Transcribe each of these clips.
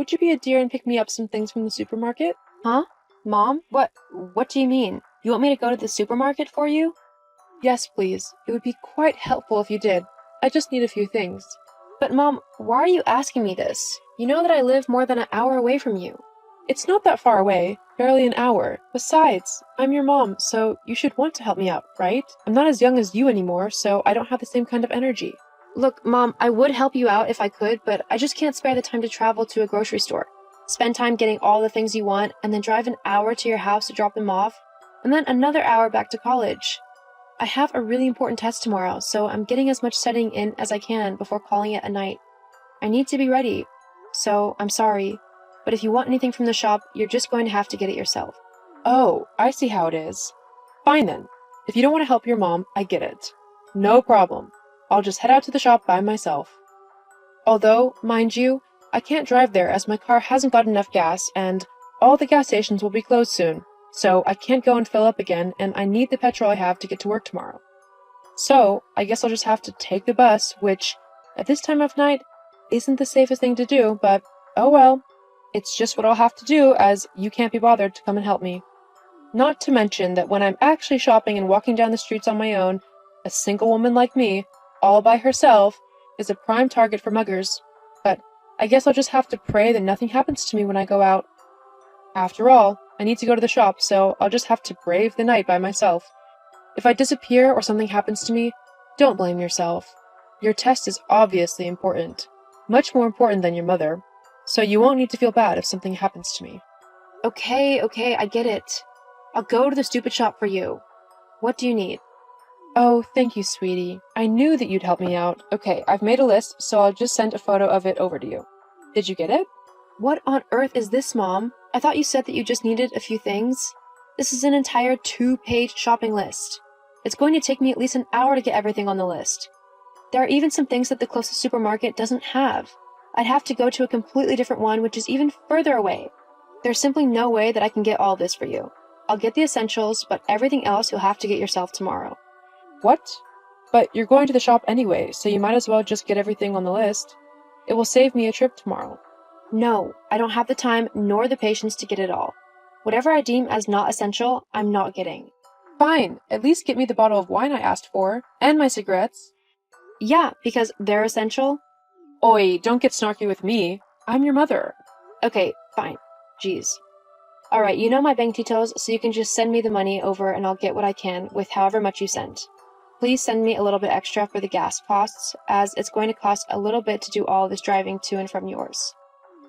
would you be a dear and pick me up some things from the supermarket? Huh? Mom? What do you mean? You want me to go to the supermarket for you? Yes, please. It would be quite helpful if you did. I just need a few things. But Mom, why are you asking me this? You know that I live more than an hour away from you. It's not that far away, barely an hour. Besides, I'm your mom, so you should want to help me out, right? I'm not as young as you anymore, so I don't have the same kind of energy. Look, Mom, I would help you out if I could, but I just can't spare the time to travel to a grocery store. Spend time getting all the things you want, and then drive an hour to your house to drop them off, and then another hour back to college. I have a really important test tomorrow, so I'm getting as much studying in as I can before calling it a night. I need to be ready, so I'm sorry, but if you want anything from the shop, you're just going to have to get it yourself. Oh, I see how it is. Fine then. If you don't want to help your mom, I get it. No problem. I'll just head out to the shop by myself. Although, mind you, I can't drive there as my car hasn't got enough gas and all the gas stations will be closed soon, so I can't go and fill up again and I need the petrol I have to get to work tomorrow. So, I guess I'll just have to take the bus, which, at this time of night, isn't the safest thing to do, but oh well. It's just what I'll have to do as you can't be bothered to come and help me. Not to mention that when I'm actually shopping and walking down the streets on my own, a single woman like me, all by herself, is a prime target for muggers. But I guess I'll just have to pray that nothing happens to me when I go out. After all, I need to go to the shop, so I'll just have to brave the night by myself. If I disappear or something happens to me, don't blame yourself. Your test is obviously important. Much more important than your mother. So you won't need to feel bad if something happens to me. Okay, I get it. I'll go to the stupid shop for you. What do you need? Oh, thank you, sweetie. I knew that you'd help me out. Okay, I've made a list, so I'll just send a photo of it over to you. Did you get it? What on earth is this, Mom? I thought you said that you just needed a few things. This is an entire 2-page shopping list. It's going to take me at least an hour to get everything on the list. There are even some things that the closest supermarket doesn't have. I'd have to go to a completely different one, which is even further away. There's simply no way that I can get all this for you. I'll get the essentials, but everything else you'll have to get yourself tomorrow. What? But you're going to the shop anyway, so you might as well just get everything on the list. It will save me a trip tomorrow. No, I don't have the time nor the patience to get it all. Whatever I deem as not essential, I'm not getting. Fine, at least get me the bottle of wine I asked for, and my cigarettes. Yeah, because they're essential. Oi, don't get snarky with me. I'm your mother. Okay, fine. Jeez. Alright, you know my bank details, so you can just send me the money over and I'll get what I can with however much you send. Please send me a little bit extra for the gas costs, as it's going to cost a little bit to do all this driving to and from yours.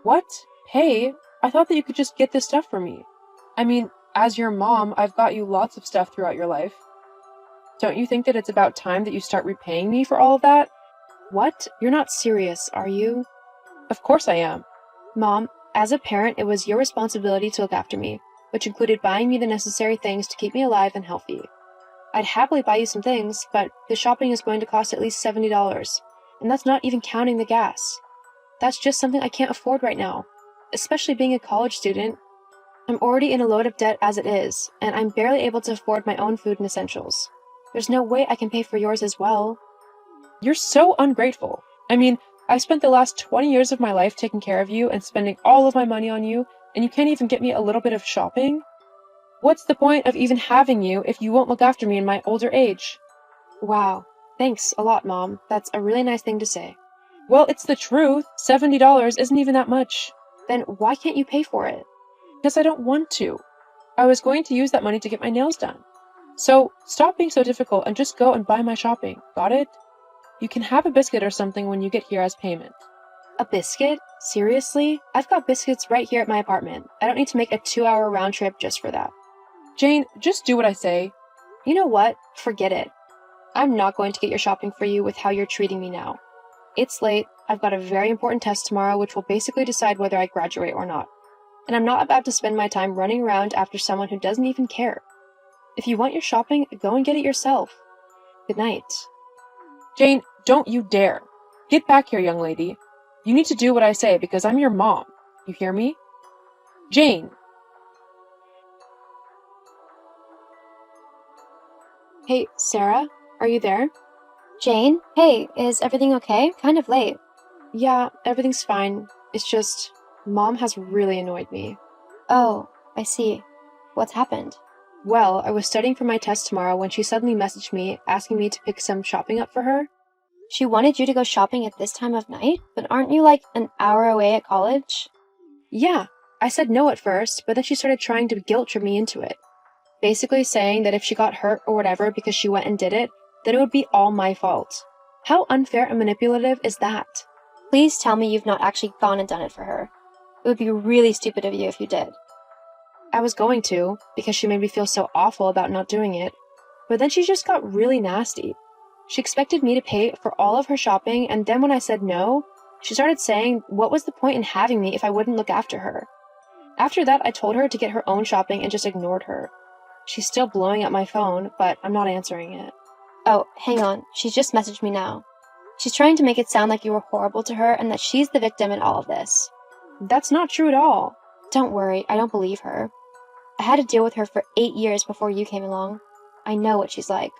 What? Hey, I thought that you could just get this stuff for me. I mean, as your mom, I've got you lots of stuff throughout your life. Don't you think that it's about time that you start repaying me for all of that? What? You're not serious, are you? Of course I am. Mom, as a parent, it was your responsibility to look after me, which included buying me the necessary things to keep me alive and healthy. I'd happily buy you some things, but the shopping is going to cost at least $70, and that's not even counting the gas. That's just something I can't afford right now, especially being a college student. I'm already in a load of debt as it is, and I'm barely able to afford my own food and essentials. There's no way I can pay for yours as well. You're so ungrateful. I mean, I've spent the last 20 years of my life taking care of you and spending all of my money on you, and you can't even get me a little bit of shopping? What's the point of even having you if you won't look after me in my older age? Wow. Thanks a lot, Mom. That's a really nice thing to say. Well, it's the truth. $70 isn't even that much. Then why can't you pay for it? Because I don't want to. I was going to use that money to get my nails done. So, stop being so difficult and just go and buy my shopping. Got it? You can have a biscuit or something when you get here as payment. A biscuit? Seriously? I've got biscuits right here at my apartment. I don't need to make a 2-hour round trip just for that. Jane, just do what I say. You know what? Forget it. I'm not going to get your shopping for you with how you're treating me now. It's late. I've got a very important test tomorrow which will basically decide whether I graduate or not. And I'm not about to spend my time running around after someone who doesn't even care. If you want your shopping, go and get it yourself. Good night. Jane, don't you dare. Get back here, young lady. You need to do what I say because I'm your mom. You hear me? Jane! Hey, Sarah, are you there? Jane? Hey, is everything okay? Kind of late. Yeah, everything's fine. It's just, Mom has really annoyed me. Oh, I see. What's happened? Well, I was studying for my test tomorrow when she suddenly messaged me asking me to pick some shopping up for her. She wanted you to go shopping at this time of night, but aren't you like an hour away at college? Yeah, I said no at first, but then she started trying to guilt trip me into it. Basically saying that if she got hurt or whatever because she went and did it, then it would be all my fault. How unfair and manipulative is that? Please tell me you've not actually gone and done it for her. It would be really stupid of you if you did. I was going to, because she made me feel so awful about not doing it, but then she just got really nasty. She expected me to pay for all of her shopping, and then when I said no, she started saying what was the point in having me if I wouldn't look after her. After that, I told her to get her own shopping and just ignored her. She's still blowing up my phone, but I'm not answering it. Oh, hang on. She's just messaged me now. She's trying to make it sound like you were horrible to her and that she's the victim in all of this. That's not true at all. Don't worry, I don't believe her. I had to deal with her for 8 years before you came along. I know what she's like.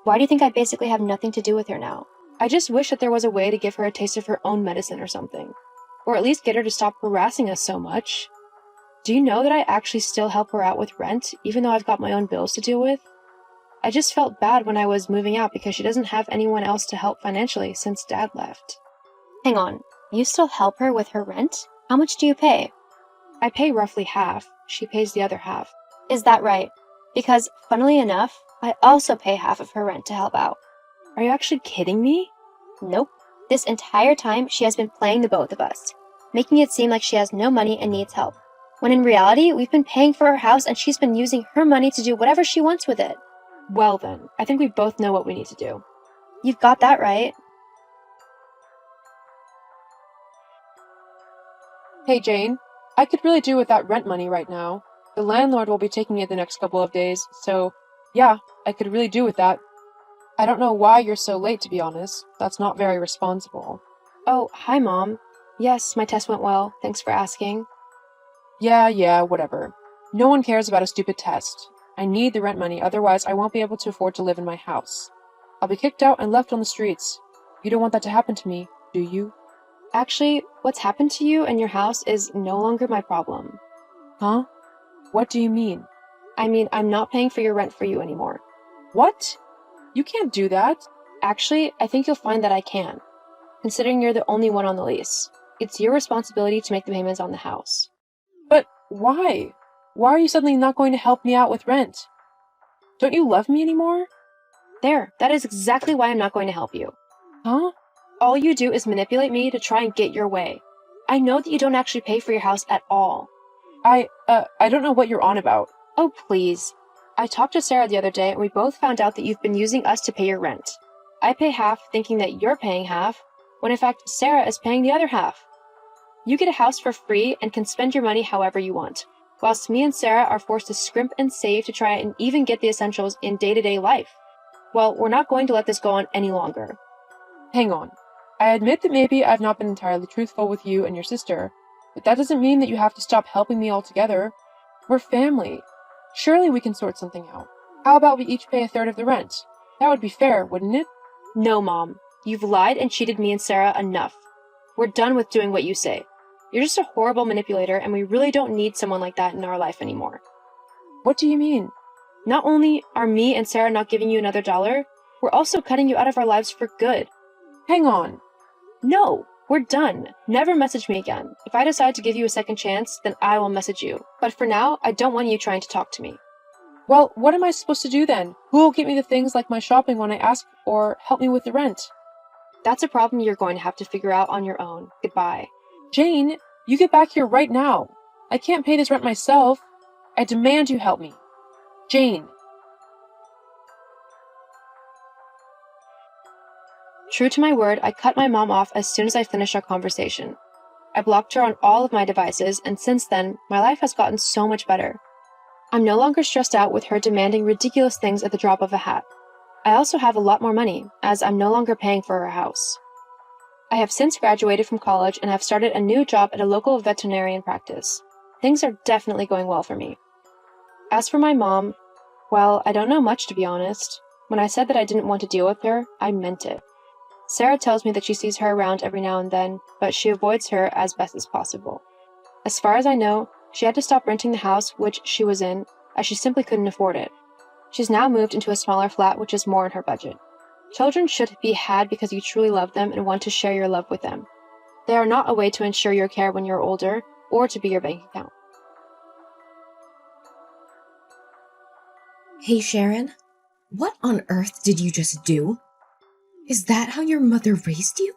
Why do you think I basically have nothing to do with her now? I just wish that there was a way to give her a taste of her own medicine or something. Or at least get her to stop harassing us so much. Do you know that I actually still help her out with rent, even though I've got my own bills to deal with? I just felt bad when I was moving out because she doesn't have anyone else to help financially since Dad left. Hang on, you still help her with her rent? How much do you pay? I pay roughly half. She pays the other half. Is that right? Because, funnily enough, I also pay half of her rent to help out. Are you actually kidding me? Nope. This entire time, she has been playing the both of us, making it seem like she has no money and needs help. When in reality, we've been paying for her house and she's been using her money to do whatever she wants with it. Well then, I think we both know what we need to do. You've got that right. Hey Jane, I could really do with that rent money right now. The landlord will be taking it the next couple of days, so yeah, I could really do with that. I don't know why you're so late, to be honest. That's not very responsible. Oh, hi Mom. Yes, my test went well. Thanks for asking. Yeah, whatever. No one cares about a stupid test. I need the rent money, otherwise I won't be able to afford to live in my house. I'll be kicked out and left on the streets. You don't want that to happen to me, do you? Actually, what's happened to you and your house is no longer my problem. Huh? What do you mean? I mean, I'm not paying for your rent for you anymore. What? You can't do that. Actually, I think you'll find that I can, considering you're the only one on the lease. It's your responsibility to make the payments on the house. But why? Why are you suddenly not going to help me out with rent? Don't you love me anymore? There, that is exactly why I'm not going to help you. Huh? All you do is manipulate me to try and get your way. I know that you don't actually pay for your house at all. I don't know what you're on about. Oh, please. I talked to Sarah the other day and we both found out that you've been using us to pay your rent. I pay half thinking that you're paying half, when in fact Sarah is paying the other half. You get a house for free and can spend your money however you want, whilst me and Sarah are forced to scrimp and save to try and even get the essentials in day-to-day life. Well, we're not going to let this go on any longer. Hang on. I admit that maybe I've not been entirely truthful with you and your sister, but that doesn't mean that you have to stop helping me altogether. We're family. Surely we can sort something out. How about we each pay a third of the rent? That would be fair, wouldn't it? No, Mom. You've lied and cheated me and Sarah enough. We're done with doing what you say. You're just a horrible manipulator, and we really don't need someone like that in our life anymore. What do you mean? Not only are me and Sarah not giving you another dollar, we're also cutting you out of our lives for good. Hang on. No, we're done. Never message me again. If I decide to give you a second chance, then I will message you. But for now, I don't want you trying to talk to me. Well, what am I supposed to do then? Who will get me the things like my shopping when I ask, or help me with the rent? That's a problem you're going to have to figure out on your own. Goodbye. Jane, you get back here right now. I can't pay this rent myself. I demand you help me. Jane. True to my word, I cut my mom off as soon as I finished our conversation. I blocked her on all of my devices, and since then, my life has gotten so much better. I'm no longer stressed out with her demanding ridiculous things at the drop of a hat. I also have a lot more money, as I'm no longer paying for her house. I have since graduated from college and have started a new job at a local veterinarian practice. Things are definitely going well for me. As for my mom, well, I don't know much to be honest. When I said that I didn't want to deal with her, I meant it. Sarah tells me that she sees her around every now and then, but she avoids her as best as possible. As far as I know, she had to stop renting the house which she was in, as she simply couldn't afford it. She's now moved into a smaller flat which is more in her budget. Children should be had because you truly love them and want to share your love with them. They are not a way to ensure your care when you're older, or to be your bank account. Hey Sharon, what on earth did you just do? Is that how your mother raised you?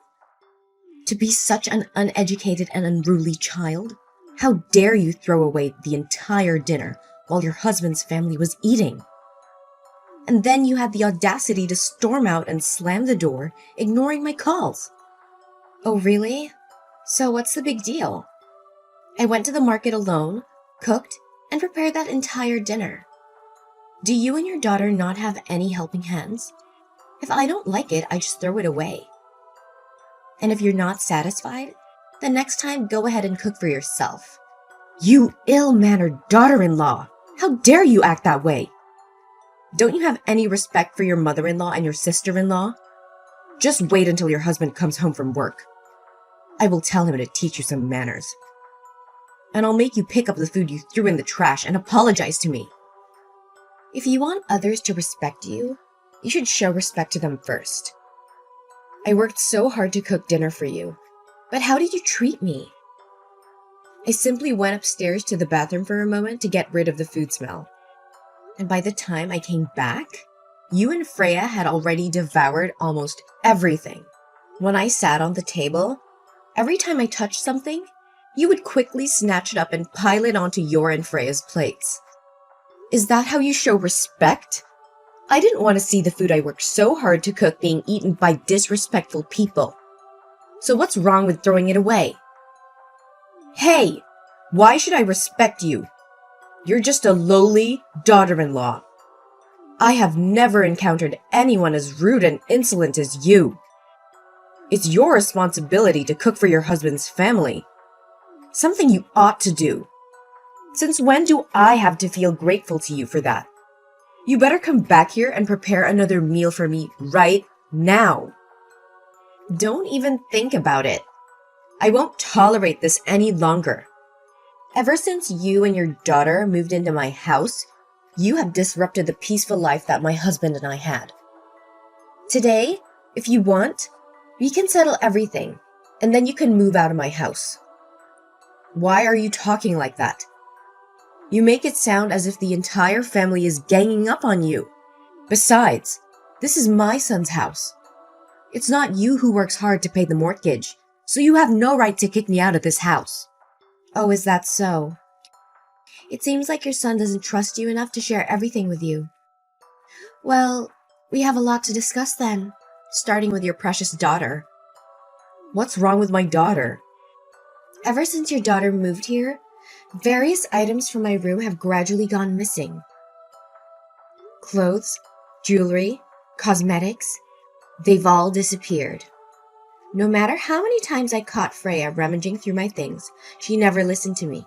To be such an uneducated and unruly child? How dare you throw away the entire dinner while your husband's family was eating? And then you had the audacity to storm out and slam the door, ignoring my calls. Oh really? So what's the big deal? I went to the market alone, cooked, and prepared that entire dinner. Do you and your daughter not have any helping hands? If I don't like it, I just throw it away. And if you're not satisfied, then next time go ahead and cook for yourself. You ill-mannered daughter-in-law! How dare you act that way? Don't you have any respect for your mother-in-law and your sister-in-law? Just wait until your husband comes home from work. I will tell him to teach you some manners. And I'll make you pick up the food you threw in the trash and apologize to me. If you want others to respect you, you should show respect to them first. I worked so hard to cook dinner for you, but how did you treat me? I simply went upstairs to the bathroom for a moment to get rid of the food smell. And by the time I came back, you and Freya had already devoured almost everything. When I sat on the table, every time I touched something, you would quickly snatch it up and pile it onto your and Freya's plates. Is that how you show respect? I didn't want to see the food I worked so hard to cook being eaten by disrespectful people. So what's wrong with throwing it away? Hey, why should I respect you? You're just a lowly daughter-in-law. I have never encountered anyone as rude and insolent as you. It's your responsibility to cook for your husband's family. Something you ought to do. Since when do I have to feel grateful to you for that? You better come back here and prepare another meal for me right now. Don't even think about it. I won't tolerate this any longer. Ever since you and your daughter moved into my house, you have disrupted the peaceful life that my husband and I had. Today, if you want, we can settle everything, and then you can move out of my house. Why are you talking like that? You make it sound as if the entire family is ganging up on you. Besides, this is my son's house. It's not you who works hard to pay the mortgage, so you have no right to kick me out of this house. Oh, is that so? It seems like your son doesn't trust you enough to share everything with you. Well, we have a lot to discuss then, starting with your precious daughter. What's wrong with my daughter? Ever since your daughter moved here, various items from my room have gradually gone missing. Clothes, jewelry, cosmetics, they've all disappeared. No matter how many times I caught Freya rummaging through my things, she never listened to me.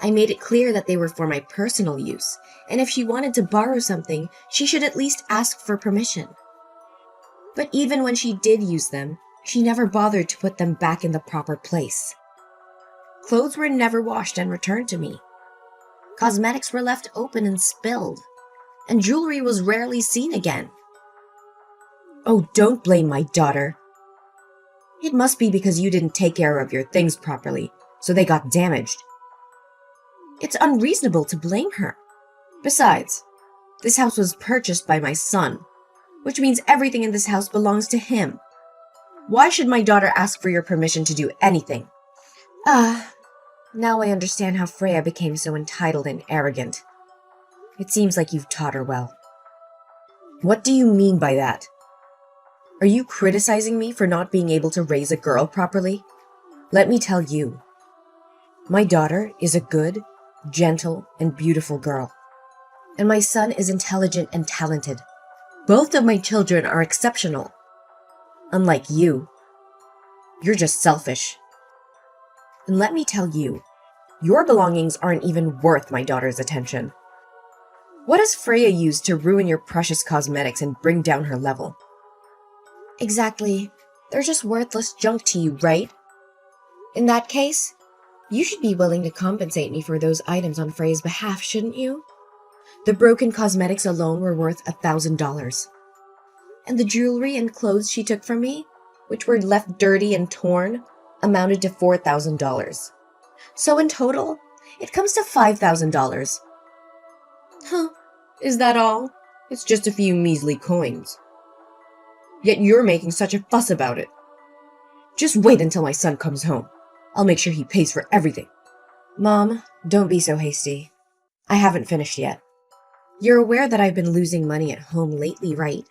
I made it clear that they were for my personal use, and if she wanted to borrow something, she should at least ask for permission. But even when she did use them, she never bothered to put them back in the proper place. Clothes were never washed and returned to me. Cosmetics were left open and spilled, and jewelry was rarely seen again. Oh, don't blame my daughter. It must be because you didn't take care of your things properly, so they got damaged. It's unreasonable to blame her. Besides, this house was purchased by my son, which means everything in this house belongs to him. Why should my daughter ask for your permission to do anything? Now I understand how Freya became so entitled and arrogant. It seems like you've taught her well. What do you mean by that? Are you criticizing me for not being able to raise a girl properly? Let me tell you. My daughter is a good, gentle, and beautiful girl. And my son is intelligent and talented. Both of my children are exceptional. Unlike you. You're just selfish. And let me tell you, your belongings aren't even worth my daughter's attention. What has Freya used to ruin your precious cosmetics and bring down her level? Exactly. They're just worthless junk to you, right? In that case, You should be willing to compensate me for those items on Freya's behalf, shouldn't you? The broken cosmetics alone were worth $1,000. And the jewelry and clothes she took from me, which were left dirty and torn, amounted to $4,000. So in total, it comes to $5,000. Huh, is that all? It's just a few measly coins. Yet you're making such a fuss about it. Just wait until my son comes home. I'll make sure he pays for everything. Mom, don't be so hasty. I haven't finished yet. You're aware that I've been losing money at home lately, right?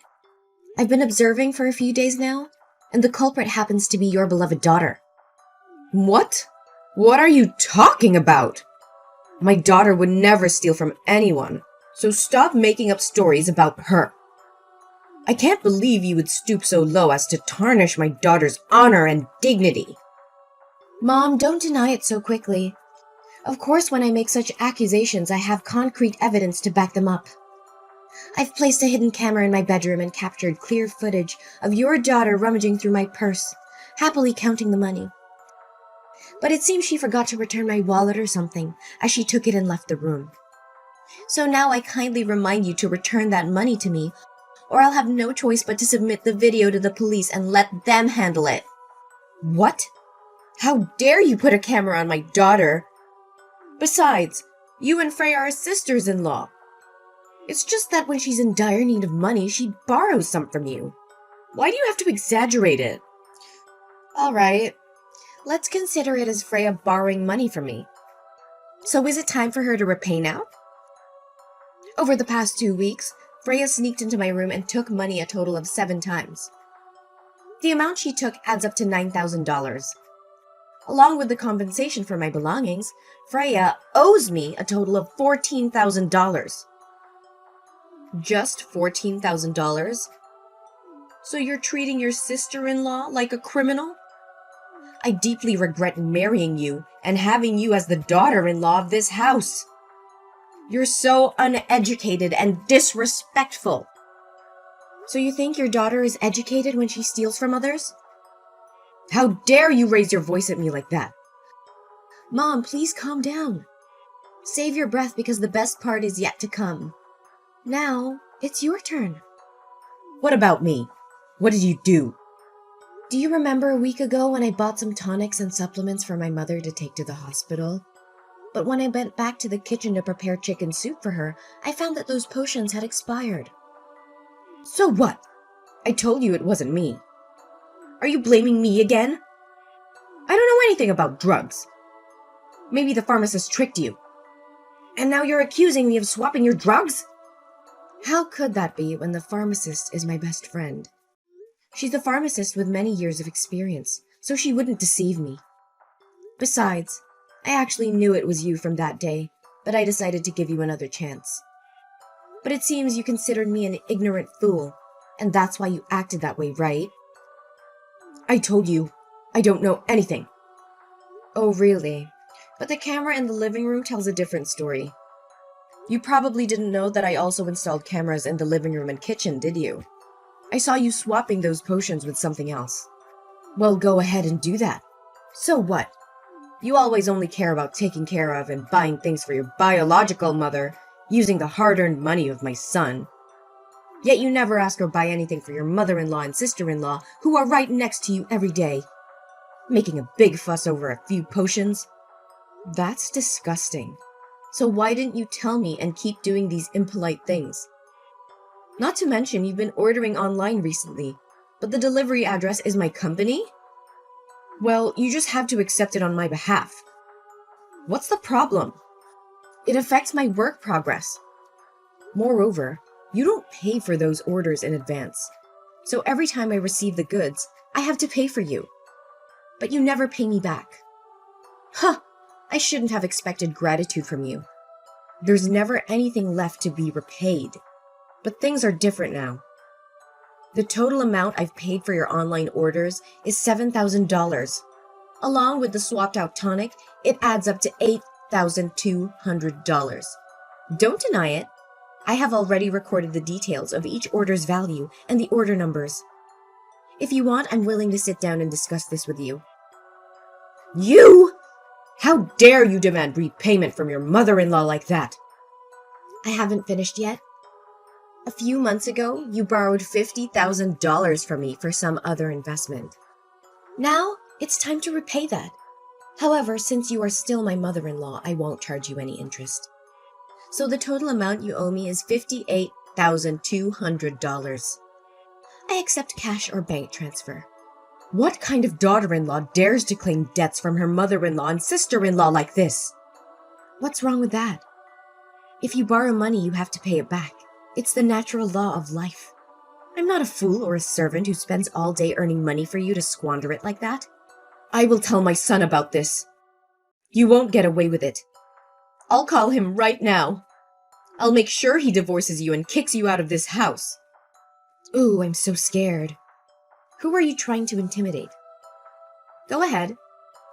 I've been observing for a few days now, and the culprit happens to be your beloved daughter. What? What are you talking about? My daughter would never steal from anyone, so stop making up stories about her. I can't believe you would stoop so low as to tarnish my daughter's honor and dignity. Mom, don't deny it so quickly. Of course, when I make such accusations, I have concrete evidence to back them up. I've placed a hidden camera in my bedroom and captured clear footage of your daughter rummaging through my purse, happily counting the money. But it seems she forgot to return my wallet or something, as she took it and left the room. So now I kindly remind you to return that money to me, or I'll have no choice but to submit the video to the police and let them handle it. What? How dare you put a camera on my daughter? Besides, you and Freya are sisters-in-law. It's just that when she's in dire need of money, she borrows some from you. Why do you have to exaggerate it? All right, let's consider it as Freya borrowing money from me. So is it time for her to repay now? Over the past 2 weeks, Freya sneaked into my room and took money a total of 7 times. The amount she took adds up to $9,000. Along with the compensation for my belongings, Freya owes me a total of $14,000. Just $14,000? So you're treating your sister-in-law like a criminal? I deeply regret marrying you and having you as the daughter-in-law of this house. You're so uneducated and disrespectful. So you think your daughter is educated when she steals from others? How dare you raise your voice at me like that? Mom, please calm down. Save your breath because the best part is yet to come. Now, it's your turn. What about me? What did you do? Do you remember a week ago when I bought some tonics and supplements for my mother to take to the hospital? But when I went back to the kitchen to prepare chicken soup for her, I found that those potions had expired. So what? I told you it wasn't me. Are you blaming me again? I don't know anything about drugs. Maybe the pharmacist tricked you. And now you're accusing me of swapping your drugs? How could that be when the pharmacist is my best friend? She's a pharmacist with many years of experience, so she wouldn't deceive me. Besides, I actually knew it was you from that day, but I decided to give you another chance. But it seems you considered me an ignorant fool, and that's why you acted that way, right? I told you, I don't know anything. Oh, really? But the camera in the living room tells a different story. You probably didn't know that I also installed cameras in the living room and kitchen, did you? I saw you swapping those potions with something else. Well, go ahead and do that. So what? You always only care about taking care of and buying things for your biological mother, using the hard-earned money of my son. Yet you never ask or buy anything for your mother-in-law and sister-in-law, who are right next to you every day. Making a big fuss over a few potions? That's disgusting. So why didn't you tell me and keep doing these impolite things? Not to mention you've been ordering online recently, but the delivery address is my company? Well, you just have to accept it on my behalf. What's the problem? It affects my work progress. Moreover, you don't pay for those orders in advance. So every time I receive the goods, I have to pay for you. But you never pay me back. Huh! I shouldn't have expected gratitude from you. There's never anything left to be repaid. But things are different now. The total amount I've paid for your online orders is $7,000. Along with the swapped out tonic, it adds up to $8,200. Don't deny it. I have already recorded the details of each order's value and the order numbers. If you want, I'm willing to sit down and discuss this with you. You? How dare you demand repayment from your mother-in-law like that? I haven't finished yet. A few months ago, you borrowed $50,000 from me for some other investment. Now, it's time to repay that. However, since you are still my mother-in-law, I won't charge you any interest. So the total amount you owe me is $58,200. I accept cash or bank transfer. What kind of daughter-in-law dares to claim debts from her mother-in-law and sister-in-law like this? What's wrong with that? If you borrow money, you have to pay it back. It's the natural law of life. I'm not a fool or a servant who spends all day earning money for you to squander it like that. I will tell my son about this. You won't get away with it. I'll call him right now. I'll make sure he divorces you and kicks you out of this house. Ooh, I'm so scared. Who are you trying to intimidate? Go ahead.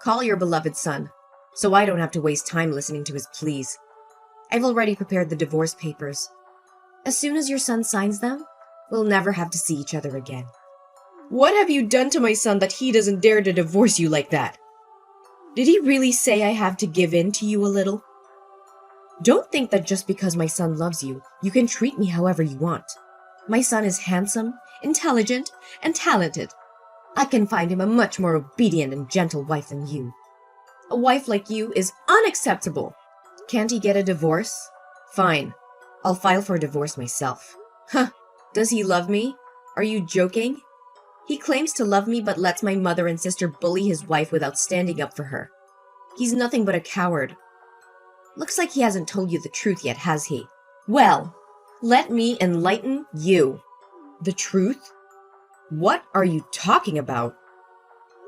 Call your beloved son, so I don't have to waste time listening to his pleas. I've already prepared the divorce papers. As soon as your son signs them, we'll never have to see each other again. What have you done to my son that he doesn't dare to divorce you like that? Did he really say I have to give in to you a little? Don't think that just because my son loves you, you can treat me however you want. My son is handsome, intelligent, and talented. I can find him a much more obedient and gentle wife than you. A wife like you is unacceptable. Can't he get a divorce? Fine. I'll file for a divorce myself. Huh. Does he love me? Are you joking? He claims to love me but lets my mother and sister bully his wife without standing up for her. He's nothing but a coward. Looks like he hasn't told you the truth yet, has he? Well, let me enlighten you. The truth? What are you talking about?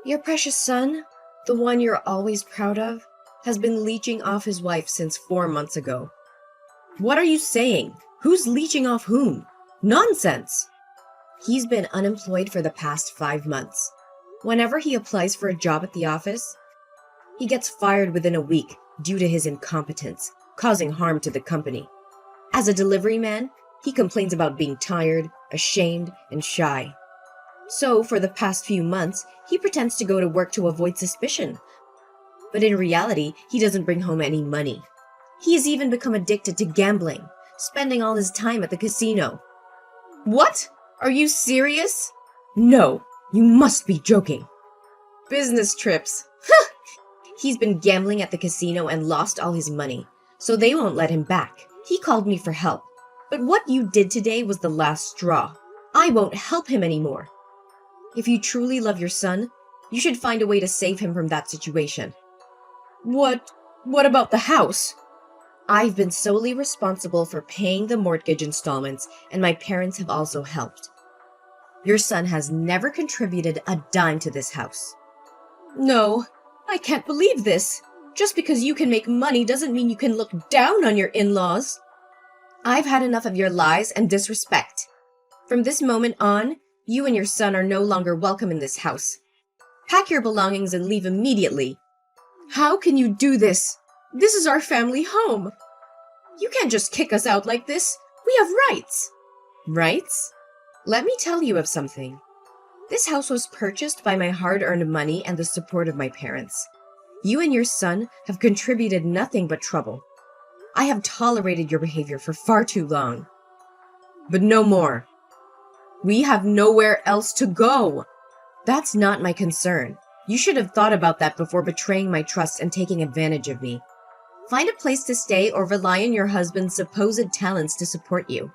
Your precious son, the one you're always proud of, has been leeching off his wife since 4 months ago. What are you saying? Who's leeching off whom? Nonsense! He's been unemployed for the past 5 months. Whenever he applies for a job at the office, he gets fired within a week due to his incompetence, causing harm to the company. As a delivery man, he complains about being tired, ashamed, and shy. So, for the past few months, he pretends to go to work to avoid suspicion. But in reality, he doesn't bring home any money. He has even become addicted to gambling, spending all his time at the casino. What? Are you serious? No, you must be joking. Business trips. He's been gambling at the casino and lost all his money, so they won't let him back. He called me for help. But what you did today was the last straw. I won't help him anymore. If you truly love your son, you should find a way to save him from that situation. What about the house? I've been solely responsible for paying the mortgage installments, and my parents have also helped. Your son has never contributed a dime to this house. No, I can't believe this. Just because you can make money doesn't mean you can look down on your in-laws. I've had enough of your lies and disrespect. From this moment on, you and your son are no longer welcome in this house. Pack your belongings and leave immediately. How can you do this? This is our family home. You can't just kick us out like this. We have rights. Rights? Let me tell you of something. This house was purchased by my hard-earned money and the support of my parents. You and your son have contributed nothing but trouble. I have tolerated your behavior for far too long. But no more. We have nowhere else to go. That's not my concern. You should have thought about that before betraying my trust and taking advantage of me. Find a place to stay or rely on your husband's supposed talents to support you.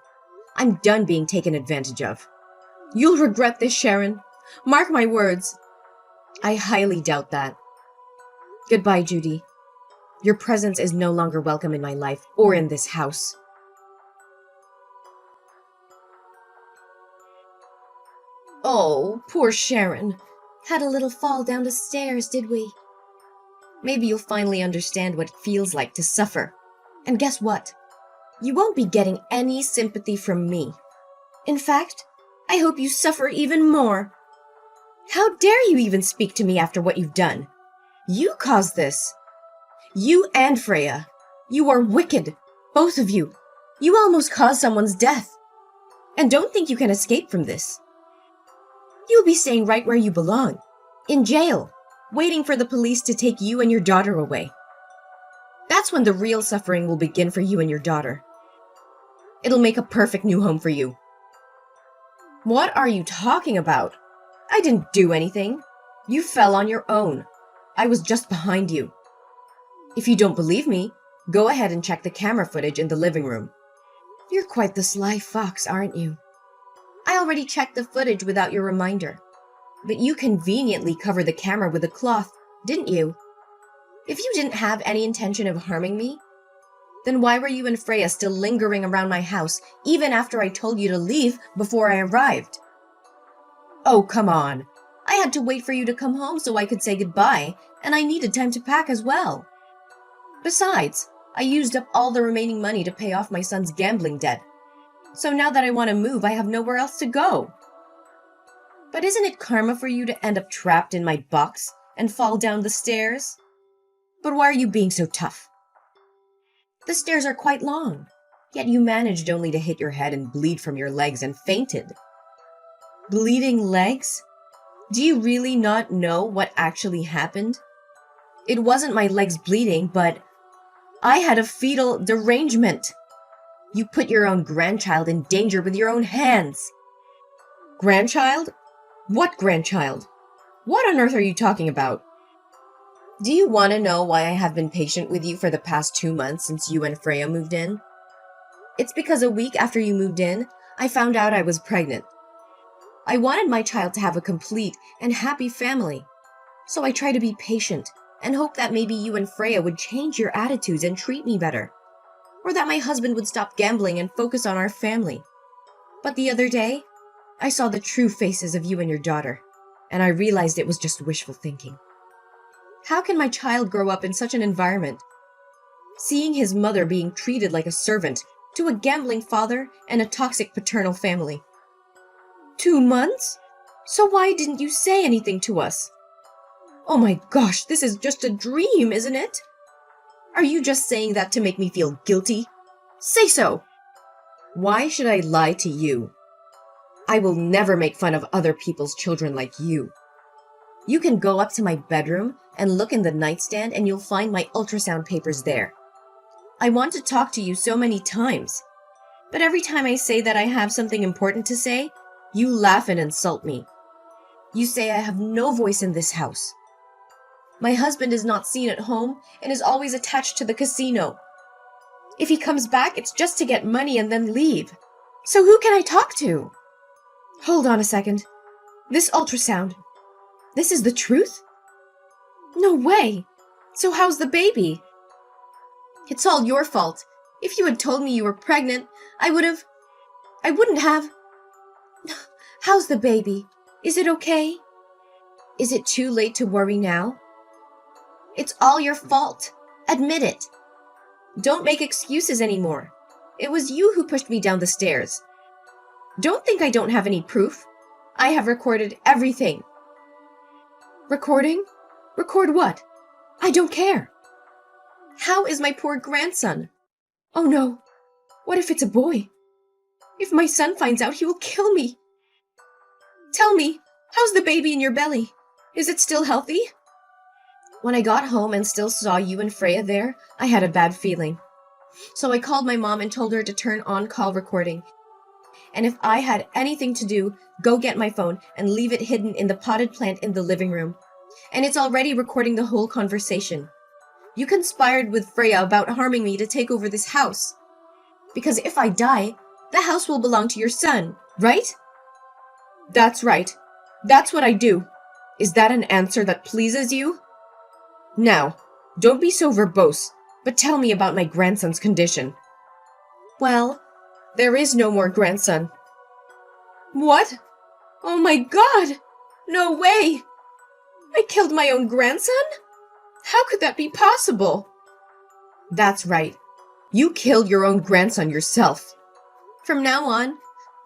I'm done being taken advantage of. You'll regret this, Sharon. Mark my words. I highly doubt that. Goodbye, Judy. Your presence is no longer welcome in my life or in this house. Oh, poor Sharon. Had a little fall down the stairs, did we? Maybe you'll finally understand what it feels like to suffer. And guess what? You won't be getting any sympathy from me. In fact, I hope you suffer even more. How dare you even speak to me after what you've done? You caused this. You and Freya. You are wicked. Both of you. You almost caused someone's death. And don't think you can escape from this. You'll be staying right where you belong. In jail. waiting for the police to take you and your daughter away. That's when the real suffering will begin for you and your daughter. It'll make a perfect new home for you. What are you talking about? I didn't do anything. You fell on your own. I was just behind you. If you don't believe me, go ahead and check the camera footage in the living room. You're quite the sly fox, aren't you? I already checked the footage without your reminder. But you conveniently covered the camera with a cloth, didn't you? If you didn't have any intention of harming me, then why were you and Freya still lingering around my house even after I told you to leave before I arrived? Oh, come on. I had to wait for you to come home so I could say goodbye, and I needed time to pack as well. Besides, I used up all the remaining money to pay off my son's gambling debt. So now that I want to move, I have nowhere else to go. But isn't it karma for you to end up trapped in my box and fall down the stairs? But why are you being so tough? The stairs are quite long, yet you managed only to hit your head and bleed from your legs and fainted. Bleeding legs? Do you really not know what actually happened? It wasn't my legs bleeding, but I had a fetal derangement. You put your own grandchild in danger with your own hands. Grandchild? What grandchild? What on earth are you talking about? Do you want to know why I have been patient with you for the past 2 months since you and Freya moved in? It's because a week after you moved in, I found out I was pregnant. I wanted my child to have a complete and happy family. So I tried to be patient and hope that maybe you and Freya would change your attitudes and treat me better. Or that my husband would stop gambling and focus on our family. But the other day, I saw the true faces of you and your daughter, and I realized it was just wishful thinking. How can my child grow up in such an environment? Seeing his mother being treated like a servant to a gambling father and a toxic paternal family. 2 months? So why didn't you say anything to us? Oh my gosh, this is just a dream, isn't it? Are you just saying that to make me feel guilty? Say so! Why should I lie to you? I will never make fun of other people's children like you. You can go up to my bedroom and look in the nightstand and you'll find my ultrasound papers there. I want to talk to you so many times, but every time I say that I have something important to say, you laugh and insult me. You say I have no voice in this house. My husband is not seen at home and is always attached to the casino. If he comes back, it's just to get money and then leave. So who can I talk to? Hold on a second. This ultrasound. This is the truth? No way! So how's the baby? It's all your fault. If you had told me you were pregnant, I wouldn't have. How's the baby? Is it okay? Is it too late to worry now? It's all your fault. Admit it. Don't make excuses anymore. It was you who pushed me down the stairs. Don't think I don't have any proof. I have recorded everything. Recording? Record what? I don't care. How is my poor grandson? Oh no. What if it's a boy? If my son finds out, he will kill me. Tell me, how's the baby in your belly? Is it still healthy? When I got home and still saw you and Freya there, I had a bad feeling. So I called my mom and told her to turn on call recording. And if I had anything to do, go get my phone and leave it hidden in the potted plant in the living room. And it's already recording the whole conversation. You conspired with Freya about harming me to take over this house. Because if I die, the house will belong to your son, right? That's right. That's what I do. Is that an answer that pleases you? Now, don't be so verbose, but tell me about my grandson's condition. Well, there is no more grandson. What? Oh my God! No way! I killed my own grandson? How could that be possible? That's right. You killed your own grandson yourself. From now on,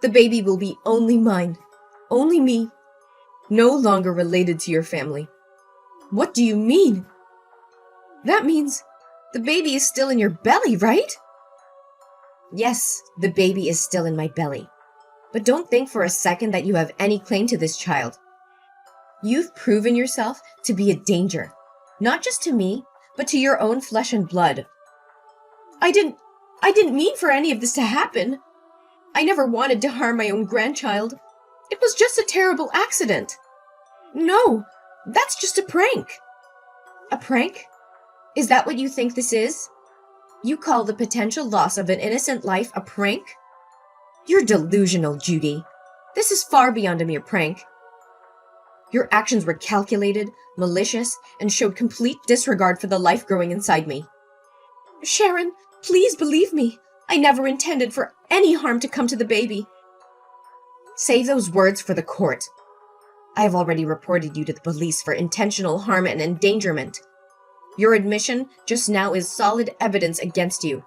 the baby will be only mine. Only me. No longer related to your family. What do you mean? That means the baby is still in your belly, right? Yes, the baby is still in my belly. But don't think for a second that you have any claim to this child. You've proven yourself to be a danger, not just to me, but to your own flesh and blood. I didn't mean for any of this to happen. I never wanted to harm my own grandchild. It was just a terrible accident. No, that's just a prank. A prank? Is that what you think this is? You call the potential loss of an innocent life a prank? You're delusional, Judy. This is far beyond a mere prank. Your actions were calculated, malicious, and showed complete disregard for the life growing inside me. Sharon, please believe me. I never intended for any harm to come to the baby. Say those words for the court. I have already reported you to the police for intentional harm and endangerment. Your admission just now is solid evidence against you.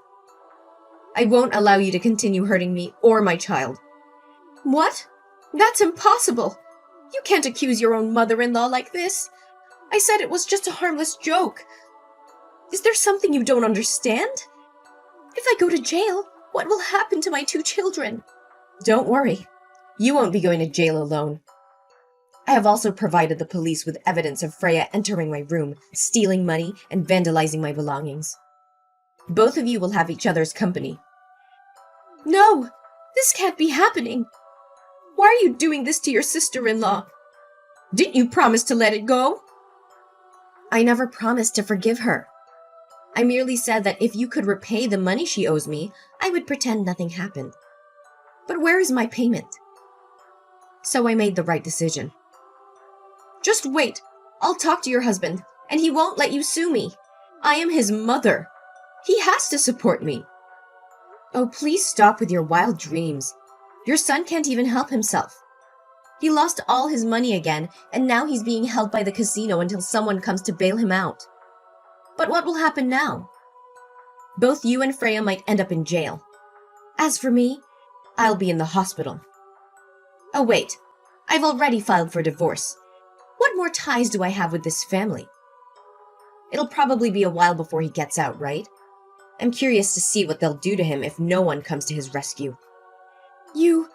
I won't allow you to continue hurting me or my child. What? That's impossible. You can't accuse your own mother-in-law like this. I said it was just a harmless joke. Is there something you don't understand? If I go to jail, what will happen to my 2 children? Don't worry. You won't be going to jail alone. I have also provided the police with evidence of Freya entering my room, stealing money, and vandalizing my belongings. Both of you will have each other's company. No! This can't be happening! Why are you doing this to your sister-in-law? Didn't you promise to let it go? I never promised to forgive her. I merely said that if you could repay the money she owes me, I would pretend nothing happened. But where is my payment? So I made the right decision. Just wait. I'll talk to your husband, and he won't let you sue me. I am his mother. He has to support me. Oh, please stop with your wild dreams. Your son can't even help himself. He lost all his money again, and now he's being held by the casino until someone comes to bail him out. But what will happen now? Both you and Freya might end up in jail. As for me, I'll be in the hospital. Oh wait, I've already filed for divorce. What more ties do I have with this family? It'll probably be a while before he gets out, right? I'm curious to see what they'll do to him if no one comes to his rescue. You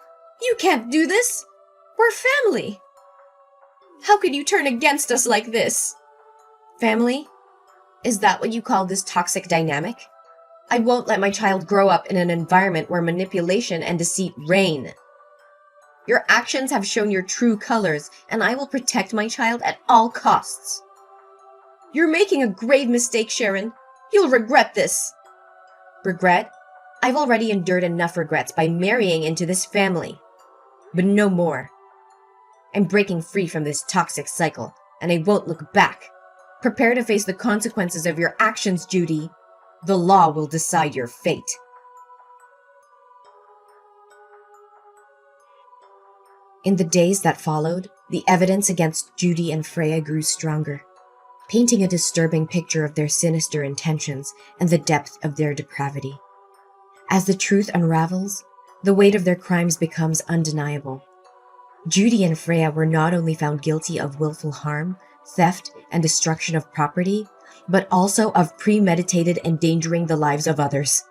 can't do this! We're family! How could you turn against us like this? Family? Is that what you call this toxic dynamic? I won't let my child grow up in an environment where manipulation and deceit reign. Your actions have shown your true colors, and I will protect my child at all costs. You're making a grave mistake, Sharon. You'll regret this. Regret? I've already endured enough regrets by marrying into this family. But no more. I'm breaking free from this toxic cycle, and I won't look back. Prepare to face the consequences of your actions, Judy. The law will decide your fate. In the days that followed, the evidence against Judy and Freya grew stronger, painting a disturbing picture of their sinister intentions and the depth of their depravity. As the truth unravels, the weight of their crimes becomes undeniable. Judy and Freya were not only found guilty of willful harm, theft, and destruction of property, but also of premeditated endangering the lives of others.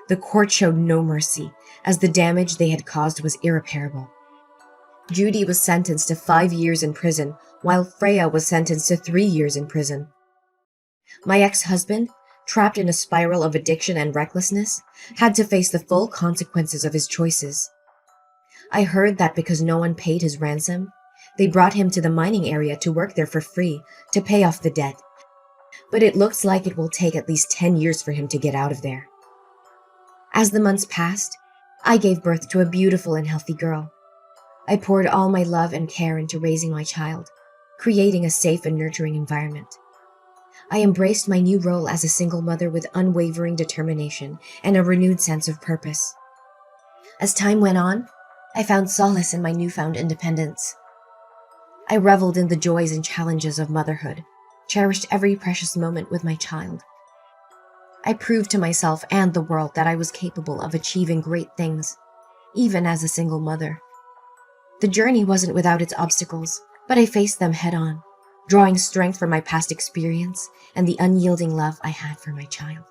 The court showed no mercy, as the damage they had caused was irreparable. Judy was sentenced to 5 years in prison, while Freya was sentenced to 3 years in prison. My ex-husband, trapped in a spiral of addiction and recklessness, had to face the full consequences of his choices. I heard that because no one paid his ransom, they brought him to the mining area to work there for free to pay off the debt. But it looks like it will take at least 10 years for him to get out of there. As the months passed, I gave birth to a beautiful and healthy girl. I poured all my love and care into raising my child, creating a safe and nurturing environment. I embraced my new role as a single mother with unwavering determination and a renewed sense of purpose. As time went on, I found solace in my newfound independence. I reveled in the joys and challenges of motherhood, cherished every precious moment with my child. I proved to myself and the world that I was capable of achieving great things, even as a single mother. The journey wasn't without its obstacles, but I faced them head-on, drawing strength from my past experience and the unyielding love I had for my child.